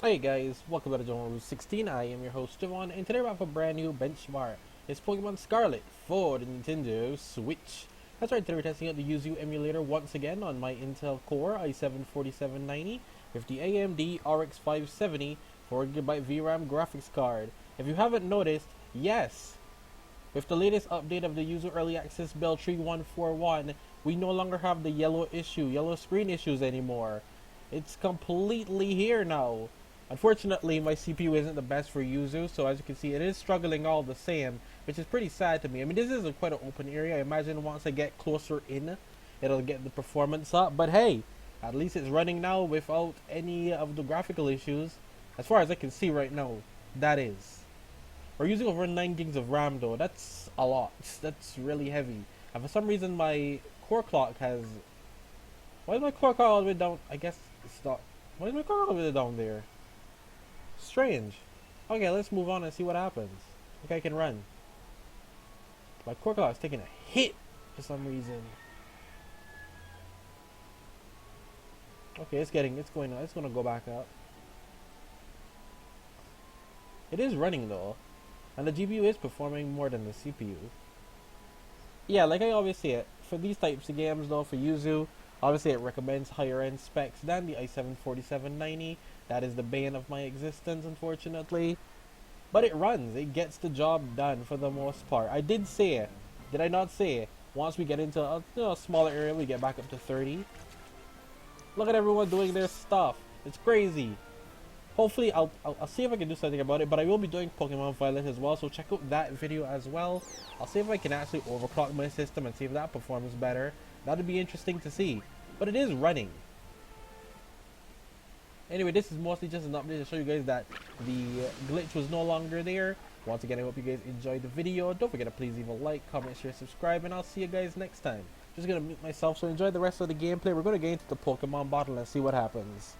Hey guys, welcome back to John 16. I am your host Javon, and today we have a brand new benchmark. It's Pokemon Scarlet for the Nintendo Switch. That's right, today we're testing out the YUZU emulator once again on my Intel Core i7-4790 with the AMD RX-570 4GB VRAM graphics card. If you haven't noticed, yes, with the latest update of the YUZU Early Access build 3141, we no longer have the yellow screen issues anymore. It's completely here now. Unfortunately, my CPU isn't the best for YUZU, so as you can see, it is struggling all the same, which is pretty sad to me. I mean, this is quite an open area. I imagine once I get closer in, it'll get the performance up. But hey, at least it's running now without any of the graphical issues. As far as I can see right now, that is. We're using over 9 gigs of RAM though. That's a lot. That's really heavy. And for some reason, my core clock has. Why is my core clock all the way down? I guess it's not. Why is my core all the way down there? Strange. Okay, let's move on and see what happens. Okay, I can run. My core clock is taking a hit for some reason. Okay, it's going up. It's gonna go back up. It is running though, and the GPU is performing more than the CPU. Yeah, like I always say it, for these types of games though, for YUZU, obviously it recommends higher end specs than the i7-4790. That is the bane of my existence, unfortunately. But it runs, it gets the job done for the most part. I did say it, did I not say it? Once we get into a smaller area, we get back up to 30. Look at everyone doing their stuff. It's crazy. Hopefully, I'll see if I can do something about it, but I will be doing Pokemon Violet as well, so check out that video as well. I'll see if I can actually overclock my system and see if that performs better. That'd be interesting to see. But it is running. Anyway, this is mostly just an update to show you guys that the glitch was no longer there. Once again, I hope you guys enjoyed the video. Don't forget to please leave a like, comment, share, subscribe, and I'll see you guys next time. Just gonna mute myself, so enjoy the rest of the gameplay. We're gonna get into the Pokemon battle and see what happens.